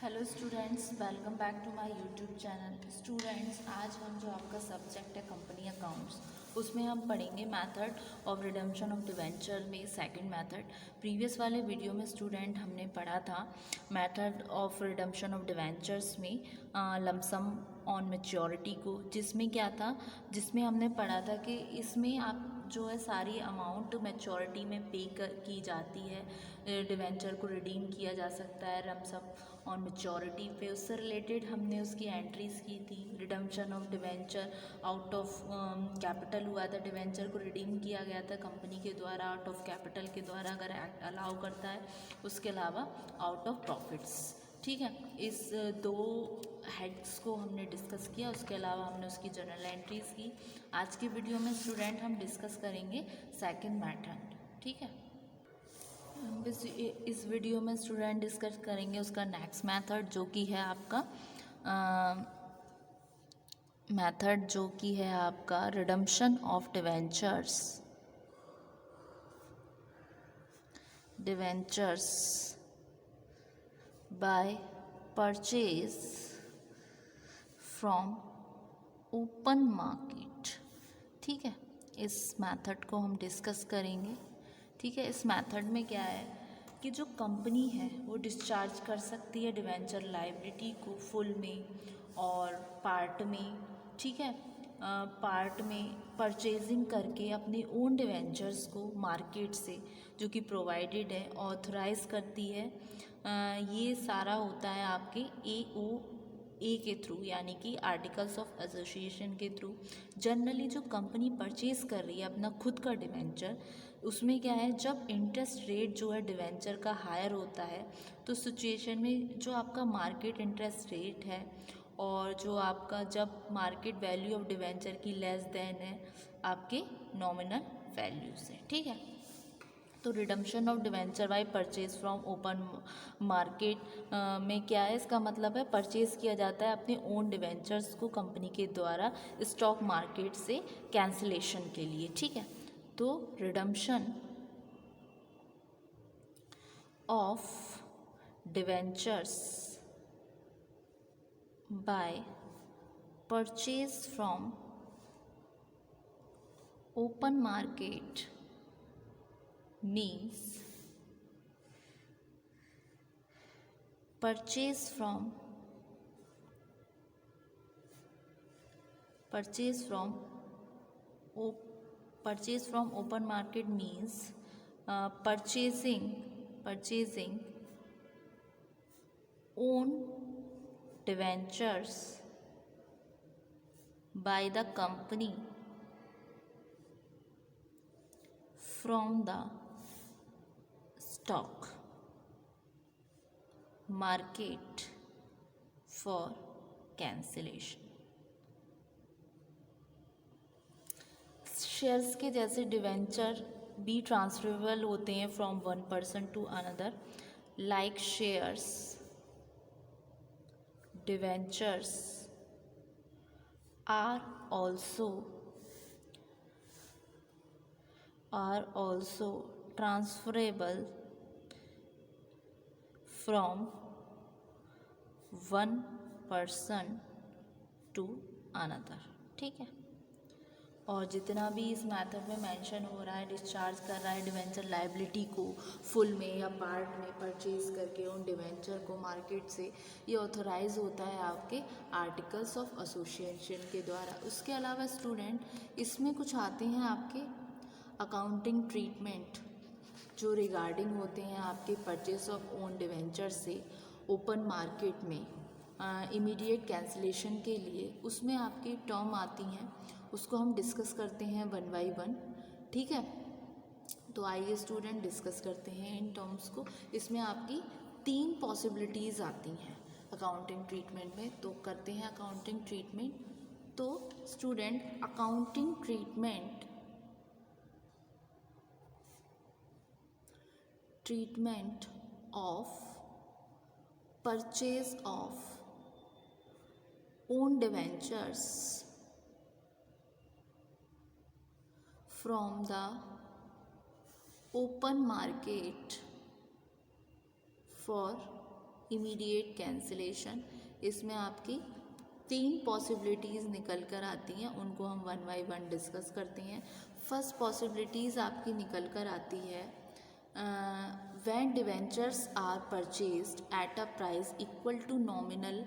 Hello students, welcome back to my YouTube channel. Students, आज हम जो आपका सब्जेक्ट है कंपनी अकाउंट्स, उसमें हम पढ़ेंगे method of redemption of debenture में सेकंड मेथड। प्रीवियस वाले वीडियो में स्टूडेंट हमने पढ़ा था method of redemption of debentures में लमसम ऑन मैच्योरिटी को, जिसमें क्या था, जिसमें हमने पढ़ा था कि इसमें आप जो है सारी अमाउंट मैच्योरिटी में पे की जाती है, डिवेंचर को रिडीम किया जा सकता है लमसम ऑन मैच्योरिटी पे। उससे रिलेटेड हमने उसकी एंट्रीज की थी। Redemption of debenture out of capital हुआ था, डिवेंचर को रिडीम किया गया था कंपनी के द्वारा आउट ऑफ कैपिटल के द्वारा अगर एक्ट अलाउ करता है, उसके अलावा आउट ऑफ प्रॉफिट्स। ठीक है, इस दो हेड्स को हमने डिस्कस किया, उसके अलावा हमने उसकी जनरल एंट्रीज की। आज की वीडियो में स्टूडेंट हम डिस्कस करेंगे सेकंड मेथड। ठीक है, इस वीडियो में स्टूडेंट डिस्कस करेंगे उसका नेक्स्ट मेथड, जो कि है आपका मेथड जो कि है आपका redemption of debentures by purchase from open market. ठीक है, इस मेथड को हम डिस्कस करेंगे। ठीक है, इस मेथड में क्या है कि जो कंपनी है वो डिस्चार्ज कर सकती है डिवेंचर लायबिलिटी को फुल में और पार्ट में। ठीक है, पार्ट में परचेजिंग करके अपने ओन डिवेंचर्स को मार्केट से, जो कि प्रोवाइडेड है, ऑथराइज करती है। ये सारा होता है आपके AOA के थ्रू, यानी कि आर्टिकल्स ऑफ एसोसिएशन के थ्रू। जनरली जो कंपनी परचेज कर रही है अपना खुद का डिवेंचर, उसमें क्या है, जब इंटरेस्ट रेट जो है डिवेंचर का हायर होता है, तो सिचुएशन में जो आपका मार्केट इंटरेस्ट रेट है और जो आपका जब मार्केट वैल्यू ऑफ डिवेंचर की लेस देन है आपके नॉमिनल वैल्यू से। ठीक है, तो redemption of debenture by purchase from open market में क्या है, इसका मतलब है परचेज किया जाता है अपने ओन डिवेंचर्स को कंपनी के द्वारा स्टॉक मार्केट से कैंसिलेशन के लिए। ठीक है, तो redemption of debentures by purchase from open market means purchase from open market means purchasing own debentures by the company from the stock market for cancellation। Shares के जैसे डिवेंचर भी transferable होते हैं from one person to another, like shares debentures are also transferable from one person to another। ठीक है, और जितना भी इस मेथड में मेंशन हो रहा है, डिस्चार्ज कर रहा है डिवेंचर लायबिलिटी को फुल में या पार्ट में परचेज करके उन डिवेंचर को मार्केट से, ये ऑथराइज होता है आपके आर्टिकल्स ऑफ एसोसिएशन के द्वारा। उसके अलावा स्टूडेंट इसमें कुछ आते हैं आपके अकाउंटिंग ट्रीटमेंट, जो रिगार्डिंग होते हैं आपके परचेस ऑफ ओन डिवेंचर से ओपन मार्केट में इमीडिएट कैंसिलेशन के लिए। उसमें आपकी टर्म आती हैं, उसको हम डिस्कस करते हैं वन बाय वन। ठीक है, तो आइए स्टूडेंट डिस्कस करते हैं इन टर्म्स को। इसमें आपकी 3 पॉसिबिलिटीज़ आती हैं अकाउंटिंग ट्रीटमेंट में, तो करते हैं अकाउंटिंग ट्रीटमेंट। तो student, accounting treatment of purchase of own debentures from the open market for immediate cancellation. इसमें आपकी 3 पॉसिबिलिटीज़ निकल कर आती हैं, उनको हम वन बाई वन डिस्कस करते हैं। फर्स्ट पॉसिबिलिटीज़ आपकी निकल कर आती है when debentures are purchased at a price equal to nominal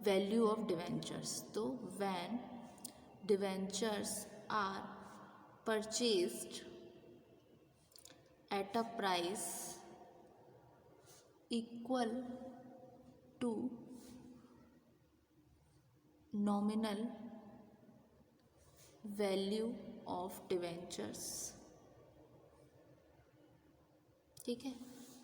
value of debentures. तो when debentures are purchased at a price equal to nominal value of debentures। ठीक है,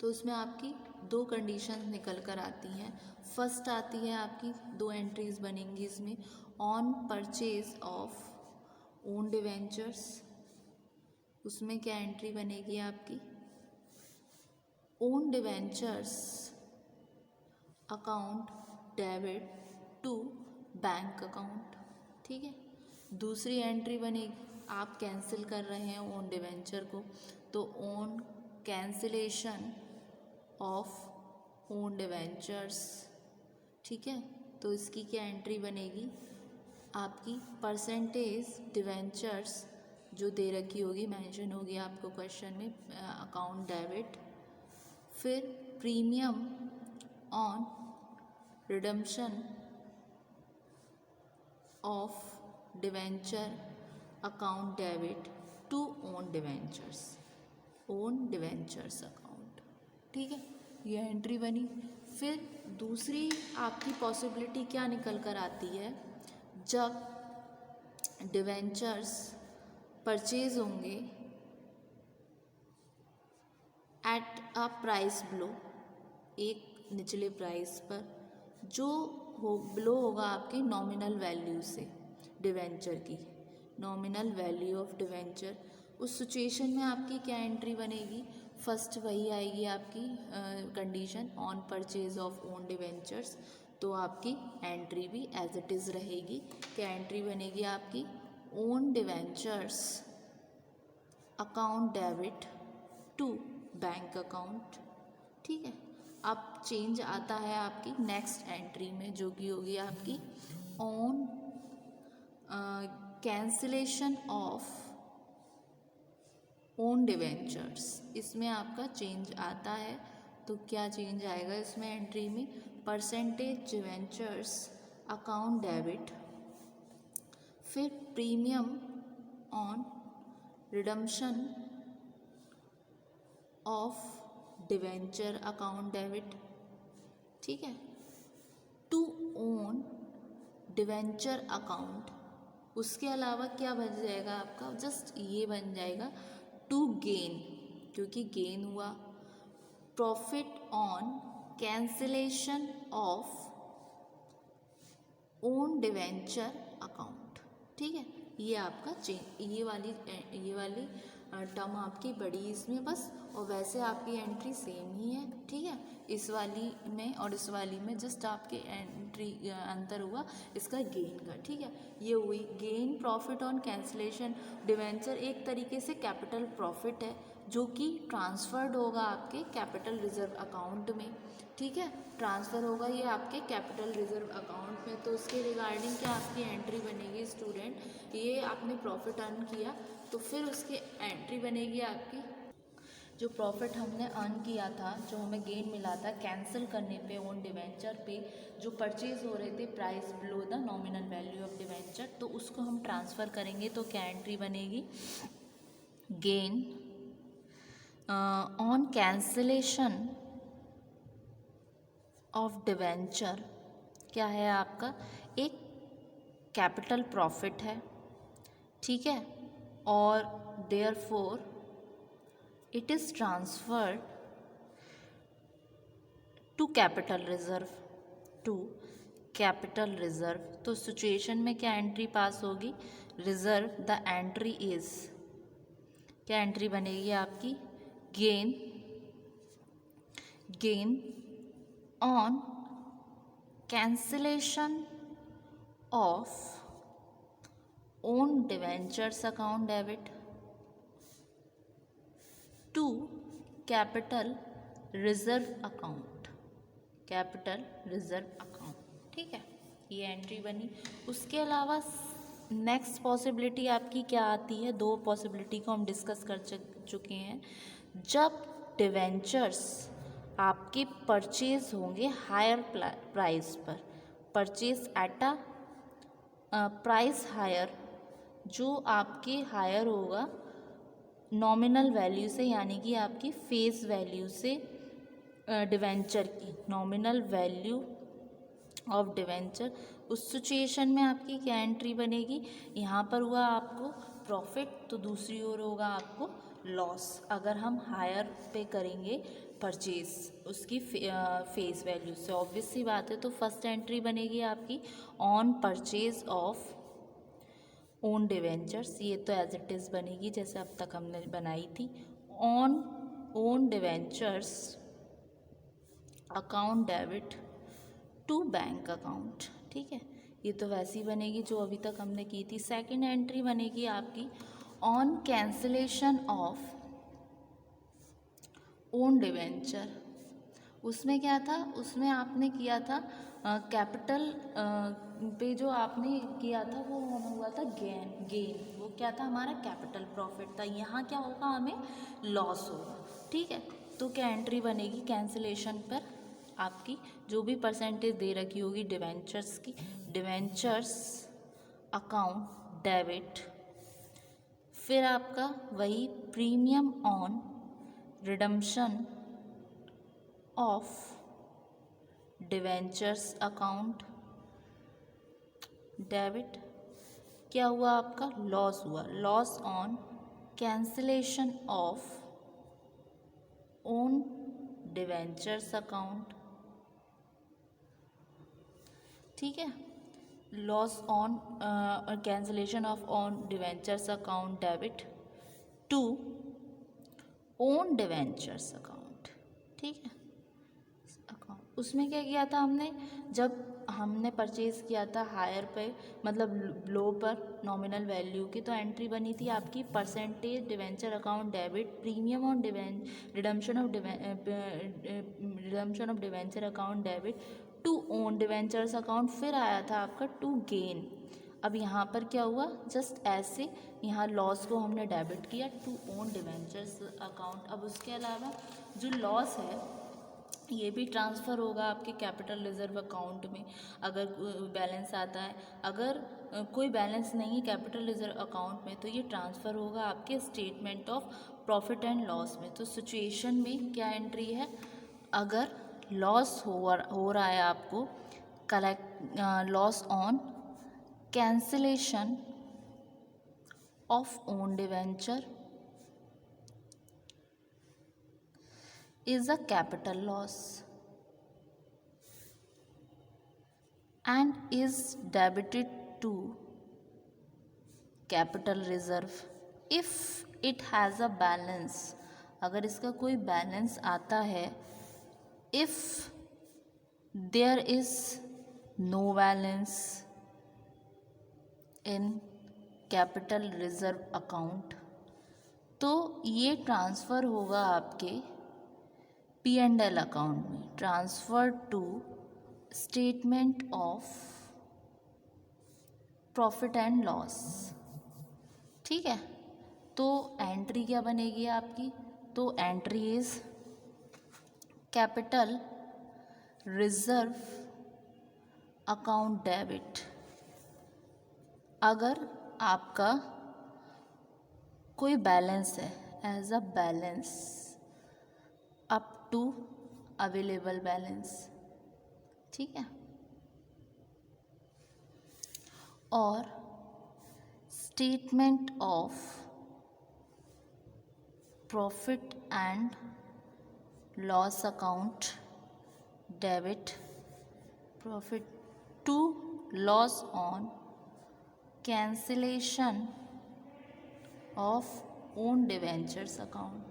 तो उसमें आपकी 2 कंडीशंस निकल कर आती हैं। फर्स्ट आती है आपकी 2 एंट्रीज बनेंगी इसमें, on purchase of own debentures. उसमें क्या एंट्री बनेगी आपकी, own debentures account debit to bank account. ठीक है, दूसरी एंट्री बनेगी, आप कैंसिल कर रहे हैं ओन डिवेंचर को, तो own cancellation of own debentures. ठीक है, तो इसकी क्या एंट्री बनेगी आपकी, परसेंटेज डिवेंचर्स जो दे रखी होगी, मेंशन होगी आपको क्वेश्चन में, अकाउंट डेबिट, फिर premium on redemption of debenture account debit to own debentures, own debentures account. ठीक है, ये एंट्री बनी। फिर दूसरी आपकी पॉसिबिलिटी क्या निकल कर आती है, जब डिवेंचर्स परचेज होंगे एट अ प्राइस बिलो, एक निचले प्राइस पर, जो बिलो होगा आपकी नॉमिनल वैल्यू से डिवेंचर की, नॉमिनल वैल्यू ऑफ डिवेंचर। उस सिचुएशन में आपकी क्या एंट्री बनेगी, फर्स्ट वही आएगी आपकी condition, on purchase of own debentures, तो आपकी एंट्री भी एज इट इज़ रहेगी। क्या एंट्री बनेगी आपकी, own debentures account debit to bank account. ठीक है, अब चेंज आता है आपकी नेक्स्ट एंट्री में, जो कि होगी आपकी on cancellation of own debentures. इसमें आपका चेंज आता है, तो क्या चेंज आएगा इसमें एंट्री में, परसेंटेज डिवेंचर्स अकाउंट डेबिट, फिर premium on redemption of debenture account debit. ठीक है, टू ओन डिवेंचर अकाउंट। उसके अलावा क्या बन जाएगा आपका, जस्ट ये बन जाएगा टू गेन, क्योंकि गेन हुआ, profit on cancellation of own debenture account. ठीक है, ये आपका ये वाली टर्म आपकी बड़ी इसमें बस, और वैसे आपकी एंट्री सेम ही है। ठीक है, इस वाली में और इस वाली में जस्ट आपके एंट्री अंतर हुआ इसका गेन का। ठीक है, ये हुई gain, profit on cancellation debenture एक तरीके से कैपिटल प्रॉफिट है, जो कि ट्रांसफर्ड होगा आपके कैपिटल रिजर्व अकाउंट में। ठीक है, ट्रांसफ़र होगा ये आपके कैपिटल रिजर्व अकाउंट में, तो उसके रिगार्डिंग क्या आपकी एंट्री बनेगी स्टूडेंट, ये आपने प्रॉफिट अर्न किया, तो फिर उसकी एंट्री बनेगी आपकी, जो प्रॉफिट हमने अर्न किया था, जो हमें गेन मिला था कैंसिल करने पे ओन डिवेंचर पे, जो परचेज हो रहे थे price below the nominal value of debenture, तो उसको हम ट्रांसफ़र करेंगे, तो क्या एंट्री बनेगी, gain on cancellation of debenture. क्या है आपका, एक कैपिटल प्रॉफिट है। ठीक है, और therefore it is transferred to capital reserve, to capital reserve. तो सिचुएशन में क्या एंट्री पास होगी, रिजर्व द एंट्री इज, क्या एंट्री बनेगी आपकी, gain on cancellation of own debentures account debit to capital reserve account. Capital reserve account. ठीक है, ये एंट्री बनी। उसके अलावा नेक्स्ट पॉसिबिलिटी आपकी क्या आती है, दो पॉसिबिलिटी को हम डिस्कस कर चुके हैं। जब डिवेंचर्स आपके परचेज होंगे हायर प्राइस पर, purchase at a price higher, जो आपके हायर होगा नॉमिनल वैल्यू से, यानी कि आपकी फेस वैल्यू से डिवेंचर की, नॉमिनल वैल्यू ऑफ डिवेंचर, उस सिचुएशन में आपकी क्या एंट्री बनेगी, यहाँ पर हुआ आपको प्रॉफिट तो दूसरी ओर होगा आपको लॉस। अगर हम हायर पे करेंगे परचेज उसकी फेस वैल्यू से, ऑब्वियस सी बात है। तो फर्स्ट एंट्री बनेगी आपकी on purchase of own debentures, ये तो एज इट इज़ बनेगी जैसे अब तक हमने बनाई थी। On own debentures account debit to bank account. ठीक है, ये तो वैसी बनेगी जो अभी तक हमने की थी। सेकंड एंट्री बनेगी आपकी on cancellation of own debenture. उसमें क्या था, उसमें आपने किया था कैपिटल पे जो आपने किया था वो हुआ था गेन, वो क्या था हमारा कैपिटल प्रॉफिट था। यहाँ क्या होगा, हमें लॉस होगा। ठीक है, तो क्या एंट्री बनेगी कैंसिलेशन पर, आपकी जो भी परसेंटेज दे रखी होगी डिवेंचर्स की, डिवेंचर्स अकाउंट डेबिट, फिर आपका वही premium on redemption of debentures account debit. क्या हुआ आपका, लॉस हुआ, loss on cancellation of own debentures account. ठीक है, loss on cancellation of own debentures account debit to own debentures account. ठीक है, अकाउंट उसमें क्या किया था हमने, जब हमने परचेज़ किया था हायर पे, मतलब लो पर नॉमिनल वैल्यू की, तो एंट्री बनी थी आपकी percentage debenture account debit premium on redemption of debenture account debit to own debentures account, फिर आया था आपका टू गेन। अब यहाँ पर क्या हुआ, जस्ट ऐसे यहाँ लॉस को हमने डेबिट किया टू ओन डिवेंचर्स अकाउंट। अब उसके अलावा जो लॉस है ये भी ट्रांसफ़र होगा आपके कैपिटल रिजर्व अकाउंट में, अगर बैलेंस आता है। अगर कोई बैलेंस नहीं है कैपिटल रिजर्व अकाउंट में, तो ये ट्रांसफ़र होगा आपके statement of profit and loss में। तो सिचुएशन में क्या एंट्री है, अगर लॉस हो रहा है आपको, loss on cancellation of own debenture is a capital loss and is debited to capital reserve if it has a balance। अगर इसका कोई बैलेंस आता है, if there is no balance in capital reserve account, तो ये transfer होगा आपके P&L account में, transfer to statement of profit and loss. ठीक है, तो एंट्री क्या बनेगी आपकी, तो entry is capital reserve account debit. अगर आपका कोई बैलेंस है as a balance up to available balance, ठीक है, और statement of profit and loss account debit, profit to loss on cancellation of own debentures account,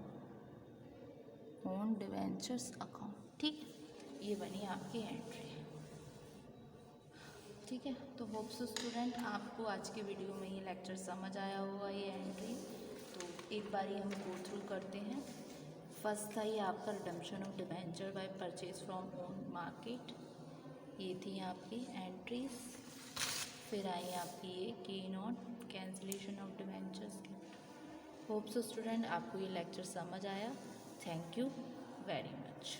own debentures account. ठीक है, ये बनी आपकी एंट्री। ठीक है, तो होप्स स्टूडेंट आपको आज के वीडियो में ये लेक्चर समझ आया होगा, ये एंट्री। तो एक बारी हम गो थ्रू करते हैं, फर्स्ट था ये आपका redemption of debenture by purchase from own market, ये थी आपकी एंट्रीज। फिर आई आपकी ये के नॉट कैंसिलेशन ऑफ डिबेंचर्स की। होप सो स्टूडेंट आपको ये लेक्चर समझ आया। Thank you very much.